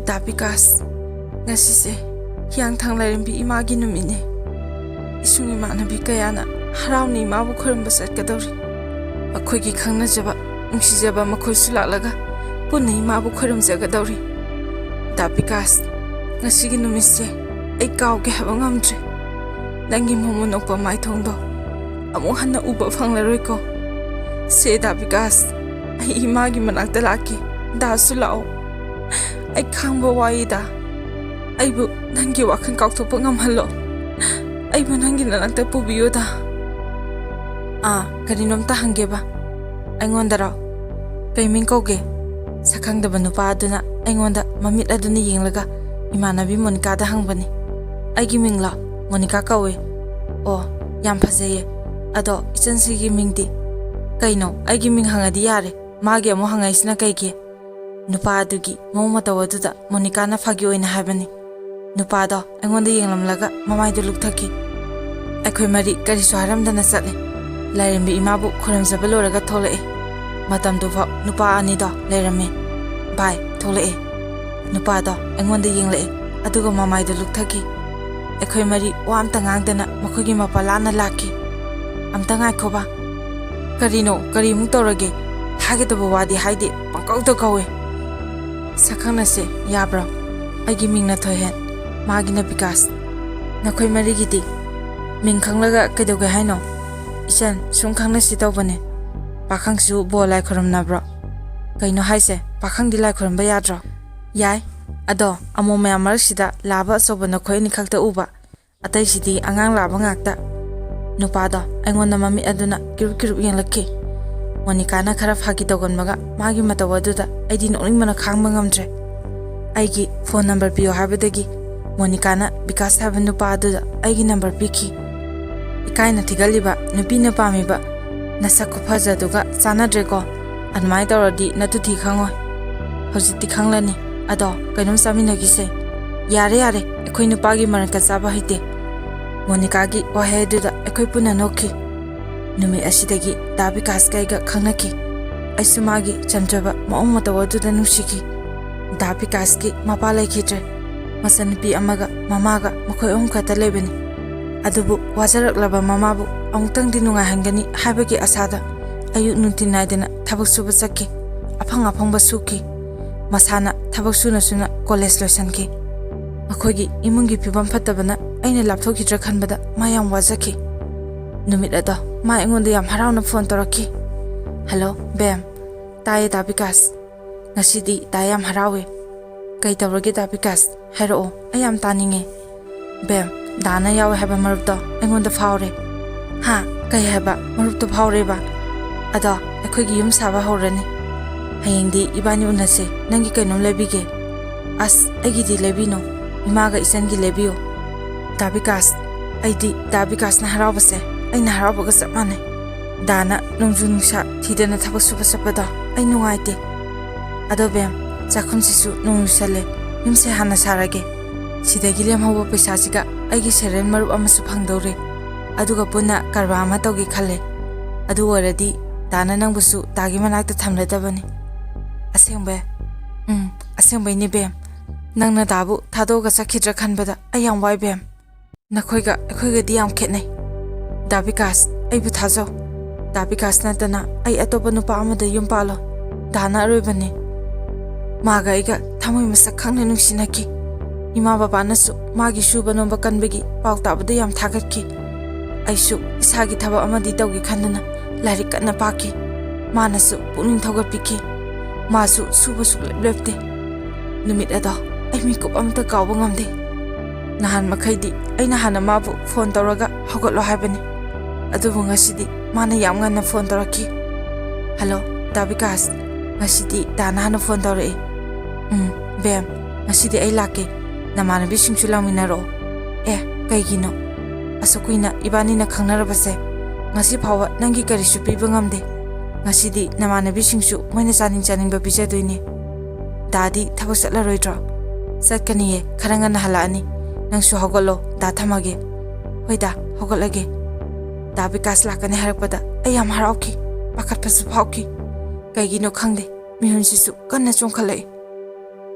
Da Bikas, ngasise yang thang lairembi imagi numine. Isung imanabi kayana harawni imabu khurumba satgadawri. Akhoigi khangnajaba nungsijaba makhoi sulalaga punna imabu khurumjagadawri. Da Bikas, ngasigi numise ai kawge haba ngamdre. Nangi momo nokpa maithongdo amuk hanna uba phanglaroiko. Se Da Bikas, ai imagi manakta laki da sulao. Ai khangba waida. Aibu nangi wakan kauthopa ngamhallo. Aibu nangi nanakta pubiyoda. Karinomta hangeba. Aingondaro. Kaiming kauge. Sakhangdaba nupa aduna aingonda mamit aduna yenglaga imanabi Monica da hangbani. Aigi mingla Monica kawe. Oh, yam phajeye. Ado ichansigi mingdi. Kaino aigi ming hangadi yare. Magi amu hangaisna kaige. Nupa adugi mawma tawaduda Monica na phagi oina habani. Nupa do aingonda yenglamlaga mamaidu lukthaki. Aikhoi mari karisu haramdana chatle. Lairembi imabu khoramjaba loraga tholae. Matamdu fa nupa ani do lairame. Bye tholae. Nupa do aingonda yenglae aduga mamaidu lukthaki. Aikhoi mari wa amta ngangdana makhogi mapalana laki. Amta ngaikhoba. Karino karimu torage. Hagedaba wadi haide pangkauta kawe. Sakhanase yabra. Aigi mingna thohen. Magina Bikas. Nakhoi marigidi. Ming khanglaga kaidoga haino. Ichan sum khangnasi tawbane. Pakhangsu bo lai khoramnabra. Kaino haise pakhangdi lai khoramba yadra. Yai. Ado amo mayamar sida laba soba nakhoi ni khakta uba. Atai sidi angang laba ngakta. Nupada aingonda mami aduna kirup yenglakki. Monica na khara phagi togonmaga magi matawaduda aidi noning mana khangma ngamdre. Aigi phone number piyo habadagi Monica na Bikas haba nupa aduda aigi number piki. Ikaina thigaliba nupi na pamiba nasak khuphajaduga chanadreko admai tawradi natuthi khangoi. Hojiti khanglani ado kainom saminagise. Yare ekhoi nupagi maranka chaba hite. Monica gi waheduda ekhoi puna nokhi. Numi asidagi Da Bikas kaiga khangnaki. Aisumagi chamjaba maung matawaduda nushiki. Da Bikas ki mapa laikhitre. Masanipi amaga mamaga makhoi khata lebeni. Adubu wajaraklaba mamabu amutangdi nungahangani habagi asada ayu nuntinaidena thabak suba chakki. Afangba suki. Masana thabak suna college losanki. Akhoigi imungi pibam phatabana aina lapthokhidra khanbada mayam wajaki. Numit ado ma aingonda yam harawna phone toraki. Hello, Bam. Taye Da Bikas. Ngasidi tayam harawe. Kai tawrage Da Bikas. Hairo ayam taninge. Bam, dana yawe haba marupto aingonda phawre. Ha, kai haba marupto phawre ba. Ado ekhoigi yum saba hawrani. Hayengdi ibani unase nangi kainom lebige. As agidi lebino. Imaga isangi lebiyo. Da Bikas. Aidi Da Bikas na harawbase. Aina harabaga sapmane. Dana nungju nungsa thidana thabak suba sappada ai nungaite. Ado Bam, chakhum sisu nungusale yumse hana sarage. Sidagi lemhawa paisa siga aigi seren marup amasu phangdore. Aduga punna karba ama tawgi khale. Adu oradi dana nangbusu dagi manakta thamladabani. Asengba. Asengbai ni Bam. Nangna dabu thadoga sakhidra khanbada ayam wai Bam. Nakhoiga di yam khetnai. Da Bikas aibu thajo. Da Bikas natana ai atopa nupa amada yum palo. Dana aroibani. Maga aiga thamoi masak khangna nungsinaki. Ima baba nasu magi shuba nomba kanbegi pau tabada yam thagatki. Aisu isagi thaba amadi tawgi khandana larik kanna paki. Manasu puning thogatpiki. Masu suba lepte. Numit ado ai mikup amta kawba ngamde. Nahan makhaidi aina hana mabu phone tawraga hogotlo habani. Adubu ngasidi mana yam ngana phone toraki. Hello, Da Bikas. Ngasidi dana hana phone toraki. Bam, ngasidi ai lake. Namanabi singsu laminaro. Kaigino. Asakuina ibani na khangnarabase. Ngasi phawa nangi karisu piba ngamde. Ngasidi namanabi singsu moina chaning ba pijadoine. Dadi thabak chatlaroidro. Chatkaniye kharangana halani. Nangsu hogolo da thamage. Hoida hogolage. Da Bikas lakane harakpada ayam harauki. Pakat pasu phauki. Kaigino khangde mihun sisu kanna chongkhalai.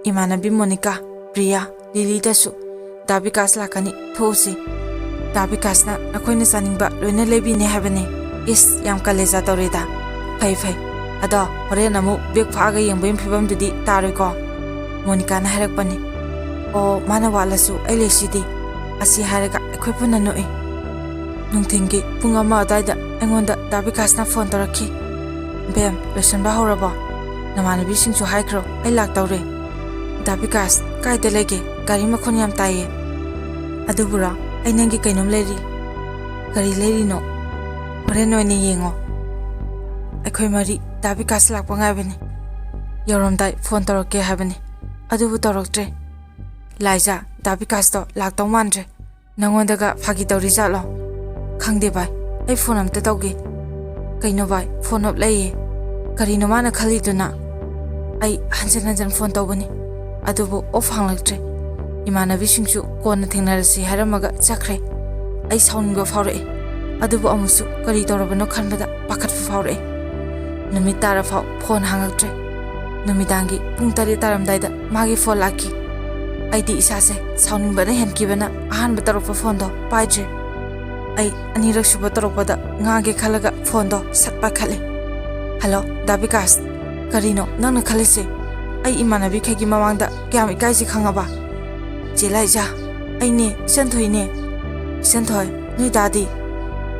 Imanabi Monica, Priya, Lily dasu, Dabikas lakani, thosi. Dabikas na akoina saningba loina lebi ne habane. Is yam kaleza torida. Fai fai. Ado hore namu big phaga yengboim phibam dudi taroi ko. Monica na harakpani. O mana walasu ailesidi. Asi haraga akhoi puna noi. Nungthingi pung ama adaida engonda Dabikas na phone torakhi. Bem, loisan ba horabo. Namanabi singsu haikro ai lak tawre. Dabikas kaida lege gari makhon yam taiye. Adubura ai nangi kainom leri. Gari leri no. Hore no ni yengo. Akhoi mari Dabikas lakpa ngai bani. Yoromdai phone torokke habani. Adubu toroktre. Laija Dabikas to lak taw mantre. Nangondaga phagi tawri jalo. Khangde bai ai phone amta tawge. Kaino bai phone up laiye. Kari no mana khali duna. Ai hanjan phone tawbani. Adubu off hanglaktre. Imanabi singsu kona thengnarasi haramaga chakre. Ai sauningba phawre. Adubu amusu kari tawrabano khanbada pakhatfa phawre. Numit tara phau phone hangaktre. Numidangi pung tari taramdaida magi phone laki. Aidi isase sauningbana henkibana ahanba tarokpa phone do paidre. Ai anirak suba tarokpada ngage khalaga phone do satpa khale. Hello Dabikas. Karino nangna khalise. Ai imanabi khagi mamangda kyam ikaisi khangaba. Jelaija aine santhoi ne. Santhoi nui dadi.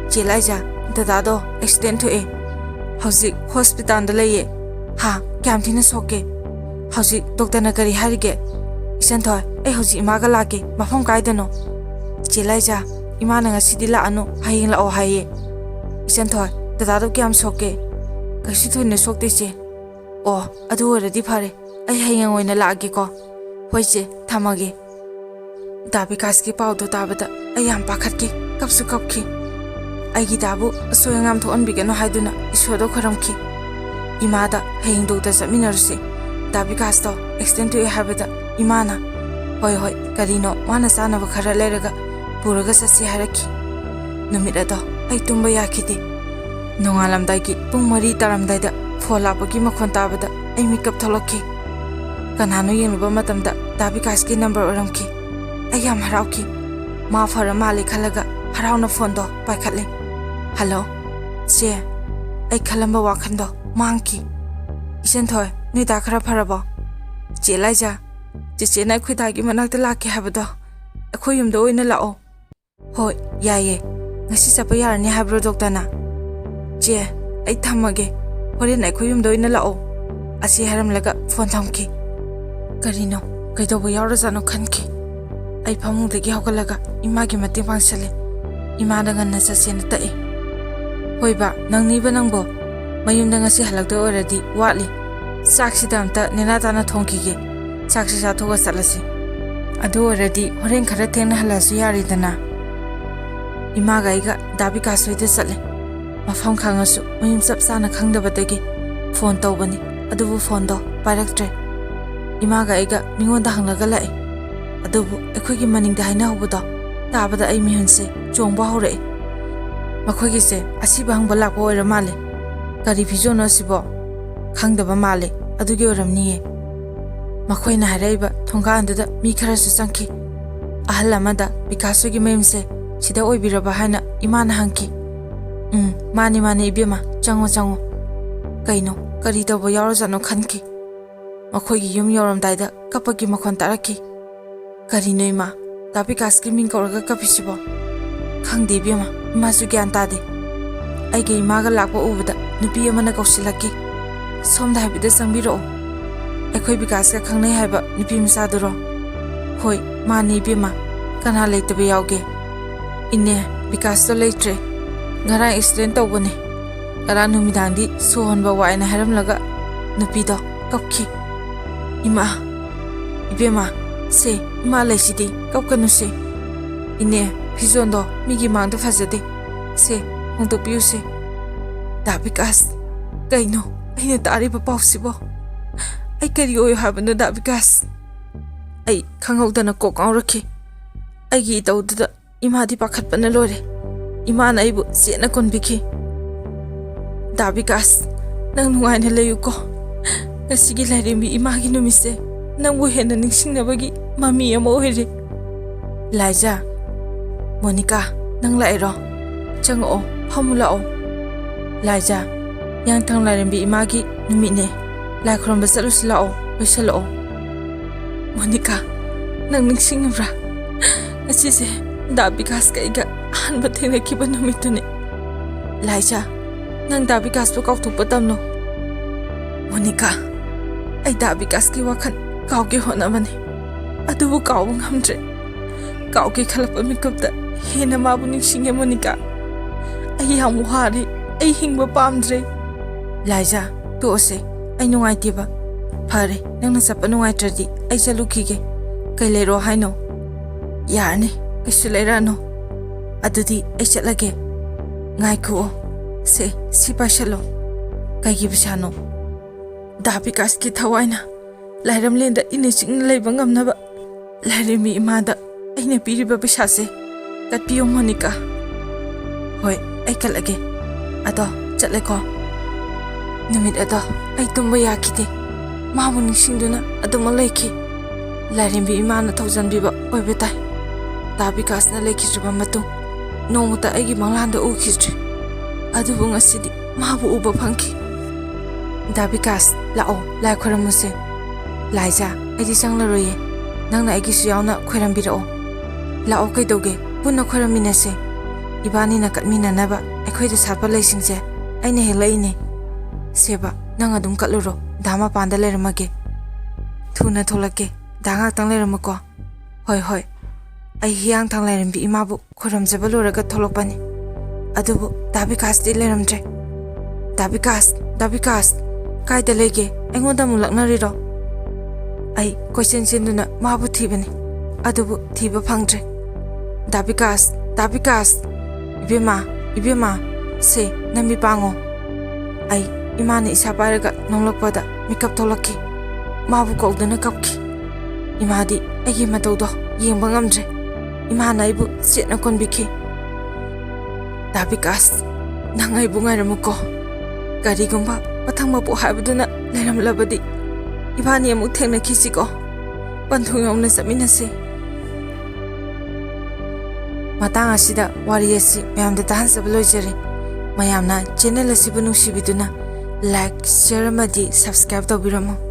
Jelaija dadado accident thoe. Hauzik hospital da leye. Ha kyam thina soke. Hauzik doctor na kari harige. Santhoi ai hauzik imaga lake mafam kaidano. Jelaija imana ngasidi la anu hayeng la o haye. Santhoi dadado kyam soke. Kaisi thone sokte che. Oh adu oradi phare. Ai hayeng oina laage ko. Hoiche thamage. Dabikas ki pau do tabada ai yam pakhatki kapsu kapki. Aigi dabu soyangam thon bigano haiduna isodo khoramki. Imada hayeng do ta saminarsi. Dabikas to extend to habada imana. Hoi hoi karino mana sana ba khara leraga puraga sasi haraki. Numida do ai tumba yakidi. Nongalam daiki pung mari taramdai da fola pagi makhon tabada ai makeup tholokki. Kanhanu yengluba matamda Dabikas ki number oramki. Ai yam harauki. Ma phara mali khalaga harauna phone do paikhatle. Hello. Che. Ai khalamba wakhando mangki. Isen thoi nui da khara pharabo. Che laija. Che nai khoi gi manakta lakki habado. Akhoi yumda oina lao. Hoi yaye. Ngasi sapa yarani habro doctor Che ai thamage. Hore nai khoi yumda oina lao. Asi haram laga phone thamki. Karino kaidobo yawra jano khanki. Ai phamungdagi hogalaga imagi mating pangsale. Imada ganna chasena tae. Hoiba nangniba nangbo mayumda ngasi halakdo oradi watli. Saksida amta nenatana thongkige. Saksi sathoga salasi. Adu oradi horen khara thengna halasu yaridana. Imaga iga Dabikas hoide sale. Mafam khangasu mayum sap sana khangdabadagi phone tawbani. Adubu phone do pairaktre. Imaga iga mingonda hanglaga lae. Adubu ekhoigi maningda haina hobudo tabada ai mihunse chongba hore. Makhoigi se asiba hangba lakwa oira male. Kari phijono sibo khangdaba male adugi oramniye. Makhoina haraiba thonga andada mi kharasu sangki. Ahal amada Bikasogi mayumse sida oibiraba haina imana hangki. Mani ibema chango. Kaino kari tawbo yawra jano khanki. Makhoigi yum yoramdaida kapagi makhon taraki. Karino ima Dabikas ki ming kauraga kapisibo. Khangde ibema imasu gyan tade. Aige imaga lakwa ubada nupi amana kausilaki. Somda habida sangbiro. Ekhoi Bikas ka khangnai haiba nupi masaduro. Hoi mani ibema kana leitabe yauge. Inne Bikas to leitre. Ngara accident tawbane. Ngara numidangdi sohonba waina haramlaga nupi do kapki. Ima ibema se ima laisidi kapkanu se. Inne phijondo migi mangda fajade. Se hongdo piu se. Dabikas kaino aina tariba pausibo. Ai kari oyo habano Dabikas. Ai khanghaudana kokang rakhi. Aigi itawduda imadi pakhatpana lore. Imana aibu sena konbiki. Dabikas nang nungaina layuko. Ngasigi lairembi imagi numise ꯅꯪꯕꯨ ꯍꯦꯟꯅ ꯅꯤꯡꯁꯤꯡꯅꯕꯒꯤ ꯃꯃꯤ ꯑꯃ ꯑꯣꯏꯔꯦ꯫ ꯂꯥꯏꯖꯥ, Monica, ꯅꯪ ꯂꯥꯛꯏꯔꯣ? ꯆꯪꯉꯛꯑꯣ, ꯐꯝꯃꯨ ꯂꯥꯛꯑꯣ꯫ ꯂꯥꯏꯖꯥ, ꯍꯤꯌꯥꯡꯊꯥꯡ ꯂꯥꯏꯔꯦꯝꯕꯤ ꯏꯃꯥꯒꯤ ꯅꯨꯃꯤꯠꯅꯦ, ꯂꯥꯏ ꯈꯨꯔꯨꯝꯕ ꯆꯠꯂꯨꯁꯤ ꯂꯥꯛꯑꯣ, ꯂꯣꯏꯁꯜꯂꯛꯑꯣ꯫ ꯃꯣꯅꯤꯀꯥ, ꯅꯪ ꯅꯤꯡꯁꯤꯡꯉꯕ꯭ꯔꯥ? ꯉꯁꯤꯁꯦ ꯗꯥ ꯕꯤꯀꯥꯁꯀ ꯑꯩꯒ ꯑꯍꯥꯟꯕ ꯊꯦꯡꯅꯈꯤꯕ ꯅꯨꯃꯤꯠꯇꯨꯅꯦ꯫ ꯂꯥꯏꯖꯥ, ꯅꯪ ꯗꯥ ꯕꯤꯀꯥꯁꯄꯨ ꯀꯥꯎꯊꯣꯛꯄ ꯇꯝꯅꯣ꯫ ꯃꯣꯅꯤꯀꯥ, ꯑꯩ ꯗꯥ ꯕꯤꯀꯥꯁꯀꯤ ꯋꯥꯈꯜ ꯀꯥꯎꯒꯦ ꯍꯣꯠꯅꯕꯅꯤ, ꯑꯗꯨꯕꯨ ꯀꯥꯎꯕ ꯉꯝꯗ꯭ꯔꯦ꯫ ꯀꯥꯎꯒꯦ ꯈꯜꯂꯛꯄ ꯃꯤꯀꯨꯞꯇ ꯍꯦꯟꯅ ꯃꯥꯕꯨ ꯅꯤꯡꯁꯤꯡꯉꯦ ꯃꯣꯅꯤꯀꯥ꯫ ꯑꯩ ꯌꯥꯝ ꯋꯥꯔꯦ, ꯑꯩ ꯍꯤꯡꯕ ꯄꯥꯝꯗ꯭ꯔꯦ꯫ ꯂꯥꯏꯖꯥ, ꯇꯣꯛꯑꯁꯦ, ꯑꯩ ꯅꯨꯡꯉꯥꯏꯇꯦꯕ꯫ ꯐꯔꯦ, ꯅꯪꯅ ꯆꯠꯄ ꯅꯨꯡꯉꯥꯏꯇ꯭ꯔꯗꯤ ꯑꯩ ꯆꯠꯂꯨꯈꯤꯒꯦ꯫ ꯀꯩ ꯂꯩꯔꯣ ꯍꯥꯏꯅꯣ? ꯌꯥꯔꯅꯤ, ꯀꯩꯁꯨ ꯂꯩꯔꯛꯑꯅꯨ꯫ ꯑꯗꯨꯗꯤ ꯑꯩ ꯆꯠꯂꯒꯦ꯫ ꯉꯥꯏꯈꯨꯑꯣ, ꯁꯤ ꯄꯥꯏꯁꯜꯂꯣ꯫ ꯀꯩꯒꯤ ꯄꯩꯁꯥꯅꯣ? ꯗꯥ ꯕꯤꯀꯥꯁꯀꯤ ꯊꯋꯥꯏꯅ ꯂꯥꯏꯔꯝꯂꯦꯟꯗ ꯏꯅ ꯆꯤꯛꯅ ꯂꯩꯕ ꯉꯝꯅꯕ ꯂꯥꯏꯔꯦꯝꯕꯤ ꯏꯃꯥꯗ ꯑꯩꯅ ꯄꯤꯔꯤꯕ ꯄꯩꯁꯥꯁꯦ ꯀꯠꯄꯤꯌꯣ ꯃꯣꯅꯤꯀꯥ꯫ ꯍꯣꯏ, ꯑꯩ ꯀꯠꯂꯒꯦ꯫ ꯑꯗꯣ ꯆꯠꯂꯦꯀꯣ꯫ ꯅꯨꯃꯤꯠ ꯑꯗꯣ ꯑꯩ ꯇꯨꯝꯕ ꯌꯥꯈꯤꯗꯦ, ꯃꯥꯕꯨ ꯅꯤꯡꯁꯤꯡꯗꯨꯅ ꯑꯗꯨꯃꯛ ꯂꯩꯈꯤ꯫ ꯂꯥꯏꯔꯦꯝꯕꯤ ꯏꯃꯥꯅ ꯊꯧꯖꯥꯟꯕꯤꯕ ꯑꯣꯏꯕ ꯇꯥꯏ꯫ ꯗꯥ ꯕꯤꯀꯥꯁꯅ ꯂꯩꯈꯤꯗ꯭ꯔꯕ ꯃꯇꯨꯡ ꯅꯣꯡꯃꯇ ꯑꯩꯒꯤ ꯃꯪꯂꯥꯟꯗ ꯎꯈꯤꯗ꯭ꯔꯤ, ꯑꯗꯨꯕꯨ ꯉꯁꯤꯗꯤ ꯃꯥꯕꯨ ꯎꯕ ꯐꯪꯈꯤ꯫ ꯗꯥ ꯕꯤꯀꯥꯁ, ꯂꯥꯛꯑꯣ, ꯂꯥꯏ ꯈꯣꯏꯔꯝꯃꯨꯁꯦ꯫ ꯂꯥꯏꯖꯥ, ꯑꯩꯗꯤ ꯆꯪꯂꯔꯣꯏꯌꯦ, ꯅꯪꯅ ꯑꯩꯒꯤꯁꯨ ꯌꯥꯎꯅ ꯈꯣꯏꯔꯝꯕꯤꯔꯛꯑꯣ꯫ ꯂꯥꯛꯑꯣ, ꯀꯩꯗꯧꯒꯦ, ꯄꯨꯟꯅ ꯈꯣꯏꯔꯝꯃꯤꯟꯅꯁꯦ꯫ ꯏꯕꯥꯅꯤꯅ ꯀꯠꯃꯤꯟꯅꯅꯕ ꯑꯩꯈꯣꯏꯗ ꯁꯥꯠꯄ ꯂꯩꯁꯤꯡꯁꯦ ꯑꯩꯅ ꯍꯦꯛꯂꯛꯏꯅꯦ꯫ ꯁꯦꯕ, ꯅꯪ ꯑꯗꯨꯝ ꯀꯠꯂꯨꯔꯣ, ꯗꯥ ꯃꯄꯥꯟꯗ ꯂꯩꯔꯝꯃꯒꯦ꯫ ꯊꯨꯅ ꯊꯣꯛꯂꯛꯀꯦ, ꯗꯥ ꯉꯥꯛꯇꯪ ꯂꯩꯔꯝꯃꯨꯀꯣ꯫ ꯍꯣꯏ ꯍꯣꯏ, ꯑꯩ ꯍꯤꯌꯥꯡꯊꯥꯡ ꯂꯥꯏꯔꯦꯝꯕꯤ ꯏꯃꯥꯕꯨ ꯈꯣꯏꯔꯝꯖꯕ ꯂꯣꯏꯔꯒ ꯊꯣꯛꯂꯛꯄꯅꯤ, ꯑꯗꯨꯕꯨ ꯗꯥ ꯕꯤꯀꯥꯁꯇꯤ ꯂꯩꯔꯝꯗ꯭ꯔꯦ꯫ ꯗꯥ ꯕꯤꯀꯥꯁ, ꯗꯥ ꯕꯤꯀꯥꯁ, ꯀꯥꯏꯗ ꯂꯩꯒꯦ? ꯑꯩꯉꯣꯟꯗ ꯑꯃꯨꯛ ꯂꯥꯛꯅꯔꯤꯔꯣ? ꯑꯩ ꯀꯣꯏꯆꯦꯟ ꯆꯦꯟꯗꯨꯅ ꯃꯥꯕꯨ ꯊꯤꯕꯅꯤ, ꯑꯗꯨꯕꯨ ꯊꯤꯕ ꯐꯪꯗ꯭ꯔꯦ꯫ ꯗꯥ ꯕꯤꯀꯥꯁ, ꯗꯥ ꯕꯤꯀꯥꯁ, ꯏꯕꯦꯝꯃ, ꯏꯕꯦꯝꯃ, ꯁꯦ ꯅꯪꯕꯤ ꯄꯥꯡꯉꯣ꯫ ꯑꯩ ꯏꯃꯥꯅ ꯏꯁꯥ ꯄꯥꯏꯔꯒ ꯅꯣꯡꯂꯛꯄꯗ ꯃꯤꯀꯞ ꯊꯣꯛꯂꯛꯈꯤ, ꯃꯥꯕꯨ ꯀꯧꯗꯨꯅ ꯀꯞꯈꯤ꯫ ꯏꯃꯥꯗꯤ ꯑꯩꯒꯤ ꯃꯇꯧꯗꯣ ꯌꯦꯡꯕ ꯉꯝꯗ꯭ꯔꯦ, ꯏꯃꯥꯅ ꯑꯩꯕꯨ ꯆꯦꯠꯅ ꯀꯣꯟꯕꯤꯈꯤ꯫ ꯗꯥ ꯕꯤꯀꯥꯁ, ꯅꯪ ꯑꯩꯕꯨ ꯉꯥꯏꯔꯝꯃꯨꯀꯣ꯫ ꯀꯔꯤꯒꯨꯝꯕ ꯃꯊꯪ ꯃꯄꯣꯛ ꯍꯥꯏꯕꯗꯨꯅ ꯂꯩꯔꯝꯂꯕꯗꯤ ꯏꯕꯥꯅꯤ ꯑꯃꯨꯛ ꯊꯦꯡꯅꯈꯤꯁꯤꯀꯣ, ꯄꯟꯊꯨꯡ ꯌꯧꯅ ꯆꯠꯃꯤꯟꯅꯁꯤ꯫ ꯃꯇꯥꯡ ꯑꯁꯤꯗ ꯋꯥꯔꯤ ꯑꯁꯤ ꯃꯌꯥꯝꯗ ꯇꯥꯍꯟꯖꯕ ꯂꯣꯏꯖꯔꯤ꯫ ꯃꯌꯥꯝꯅ ꯆꯦꯅꯦꯜ ꯑꯁꯤꯕꯨ ꯅꯨꯡꯁꯤꯕꯤꯗꯨꯅ ꯂꯥꯏꯛ, ꯁꯦꯌꯔ ꯑꯃꯗꯤ ꯁꯕꯁꯀ꯭ꯔꯥꯏꯕ ꯇꯧꯕꯤꯔꯝꯃꯨ꯫